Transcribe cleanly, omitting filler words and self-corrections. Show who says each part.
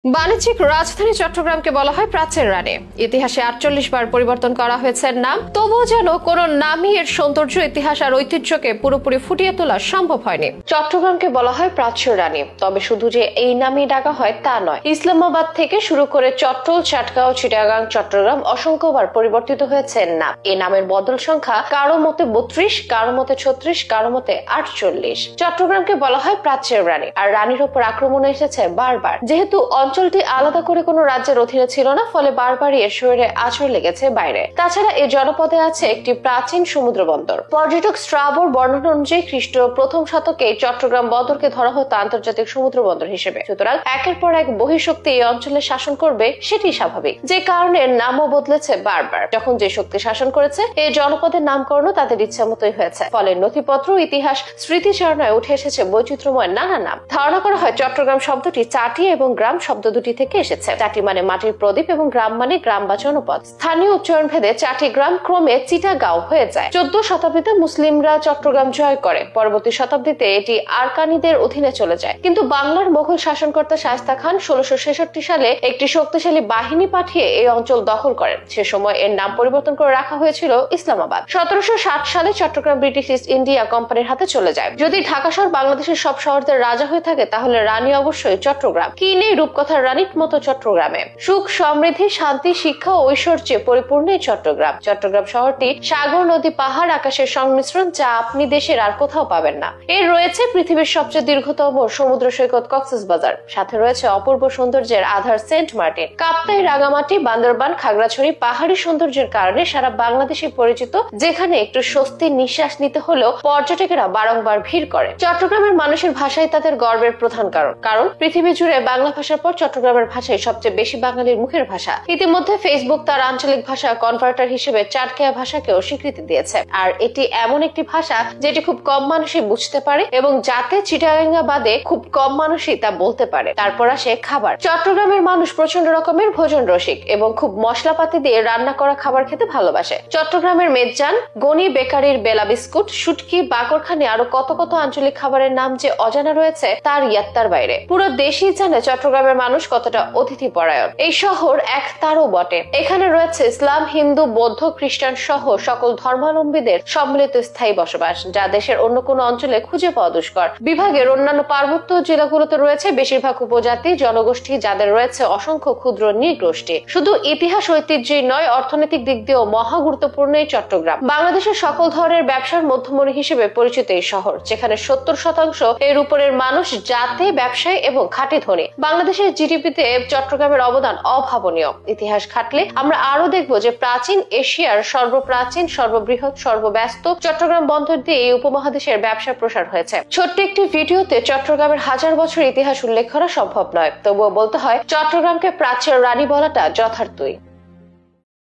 Speaker 1: বাণিজ্যিক রাজধানী চট্টগ্রামকে বলা হয় প্রাচ্যের রানী। ইতিহাসে ৪৮ বার পরিবর্তন করা হয়েছে নাম, তবুও যেন কোনো নামই এর সৌন্দর্য, ইতিহাস আর ঐতিহ্যকে পুরোপুরি ফুটিয়ে তোলা সম্ভব হয়নি। চট্টগ্রামকে বলা হয় প্রাচ্যের রানী, তবে শুধু যে এই নামই ডাকা হয় তা নয়। ইসলামাবাদ থেকে শুরু করে চট্টল, চাটগাঁও, চিটাগাং, চট্টগ্রাম অসংখ্যবার পরিবর্তিত হয়েছে নাম। এই নামের বদল সংখ্যা কারো মতে ৩২, কারো মতে ৩৬, কারো মতে ৪৮। চট্টগ্রামকে বলা হয় প্রাচ্যের রানী, আর রানীর ওপর আক্রমণ এসেছে বারবার। যেহেতু অঞ্চলটি আলাদা করে কোনো রাজ্যের অধীনে ছিল না, ফলে বারবারই এর শরীরে আঁচড় লেগেছে বাইরে। তাছাড়া এই জনপদে আছে একটি প্রাচীন সমুদ্র বন্দর। পর্যটক স্ট্রাবোর বর্ণনা অনুযায়ী খ্রিস্ট প্রথম শতকে চট্টগ্রাম বন্দরকে ধরা হতো আন্তর্জাতিক সমুদ্র বন্দর হিসেবে। সুতরাং একের পর এক বহিঃশক্তি এই অঞ্চলে শাসন করবে, সেটি স্বাভাবিক। যে কারণে এর নামও বদলেছে বারবার। যখন যে শক্তি শাসন করেছে, এই জনপদের নামকরণও তাদের ইচ্ছা মতোই হয়েছে। ফলে নথিপত্র, ইতিহাস, স্মৃতিচারণায় উঠে এসেছে বৈচিত্র্যময় নানা নাম। ধারণা করা হয় চট্টগ্রাম শব্দটি চাটি এবং গ্রাম শব্দ দুটি থেকে এসেছে। চাটি মানে মাটির প্রদীপ এবং গ্রাম মানে গ্রাম বা জনপদ। স্থানীয় উচ্চারণ ভেদে চাটি গ্রাম ক্রমে চিটাগাঁও হয়ে যায়। ১৪ শতাব্দীতে মুসলিমরা চট্টগ্রাম জয় করে। পরবর্তী শতাব্দীতে এটি আরকানিদের অধীনে চলে যায়। কিন্তু বাংলার মোগল শাসনকর্তা শায়েস্তা খান ১৬৬৬ সালে একটি শক্তিশালী বাহিনী পাঠিয়ে এই অঞ্চল দখল করেন। সে সময় এর নাম পরিবর্তন করে রাখা হয়েছিল ইসলামাবাদ। ১৭৬০ সালে চট্টগ্রাম ব্রিটিশ ইস্ট ইন্ডিয়া কোম্পানির হাতে চলে যায়। যদি ঢাকা শহর বাংলাদেশের সব শহরদের রাজা হয়ে থাকে, তাহলে রানী অবশ্যই চট্টগ্রাম। কি নেই রূপকথার রানীর মতো চট্টগ্রামে? সুখ, সমৃদ্ধি, শান্তি, শিক্ষা ও ঐশ্বর্যে পরিপূর্ণ এই চট্টগ্রাম। চট্টগ্রাম শহরটি সাগর, নদী, পাহাড়, আকাশের সংমিশ্রণ, যা আপনি দেশের আর কোথাও পাবেন না। এর রয়েছে পৃথিবীর সবচেয়ে দীর্ঘতম সমুদ্র সৈকত কক্সবাজার, সাথে রয়েছে অপূর্ব সৌন্দর্যের আধার সেন্ট মার্টিন, কাপ্তাই, রাঙামাটি, বান্দরবান, খাগড়াছড়ি। পাহাড়ি সৌন্দর্যের কারণে সারা বাংলাদেশে পরিচিত, যেখানে একটু স্বস্তির নিঃশ্বাস নিতে হলেও পর্যটকেরা বারংবার ভিড় করে। চট্টগ্রামের মানুষের ভাষাই তাদের গর্বের প্রধান কারণ পৃথিবী জুড়ে বাংলা ভাষার পর চট্টগ্রামের ভাষাই সবচেয়ে বেশি বাঙালির মুখের ভাষা। ইতিমধ্যে ফেসবুক তার আঞ্চলিক ভাষা কনভার্টার হিসেবে চাটকেয়া ভাষাকেও স্বীকৃতি দিয়েছে। আর এটি এমন একটি ভাষা যেটি খুব কম মানুষই বুঝতে পারে, এবং যাতে চিটাগাঙ্গা বাদে খুব কম মানুষই তা বলতে পারে। তারপর আসে খাবার। চট্টগ্রামের মানুষ প্রচন্ড রকমের ভোজন রসিক এবং খুব মশলাপাতি দিয়ে রান্না করা খাবার খেতে ভালোবাসে। চট্টগ্রামের মেজান, গনি বেকারির বেলা বিস্কুট, শুটকি, বাকরখানি, আরো কত কত আঞ্চলিক খাবারের নাম যে অজানা রয়েছে তার ইয়াত্তার বাইরে। পুরো দেশই জানে চট্টগ্রামের মানুষ কতটা অতিথি পরায়ণ। এই শহর এক তারও বটে। এখানে রয়েছে ইসলাম, হিন্দু, বৌদ্ধ, খ্রিস্টান সহ সকল ধর্মাবলম্বীদের সম্মিলিত স্থায়ী বসবাস, যা দেশের অন্য কোনো অঞ্চলে খুঁজে পাওয়া দুষ্কর। বিভাগের অন্যান্য পার্বত্য জেলাগুলোতে রয়েছে বেশিরভাগ উপজাতি জনগোষ্ঠী, যাদের রয়েছে অসংখ্য ক্ষুদ্র নৃগোষ্ঠী। শুধু ইতিহাস ঐতিহ্যই নয়, অর্থনৈতিক দিক দিয়েও মহা গুরুত্বপূর্ণ এই চট্টগ্রাম। বাংলাদেশের সকল ধরনের ব্যবসার মধ্যমণি হিসেবে পরিচিত এই শহর, যেখানে ৭০% এর উপরের মানুষ জাতে, ব্যবসায়ী এবং খাঁটি ধনী। বাংলাদেশের জিডিপিতে চট্টগ্রামের অবদান অভাবনীয়। ইতিহাস ঘাটলে আমরা আরো দেখব যে প্রাচীন এশিয়ার সর্বপ্রাচীন, সর্ববৃহৎ, সর্বব্যস্ত চট্টগ্রাম বন্দর দিয়ে এই উপমহাদেশের ব্যবসা প্রসার হয়েছে। ছোট্ট একটি ভিডিওতে চট্টগ্রামের হাজার বছর ইতিহাস উল্লেখ করা সম্ভব নয়, তবুও বলতে হয় চট্টগ্রামকে প্রাচ্যের রানী বলাটা যথার্থই।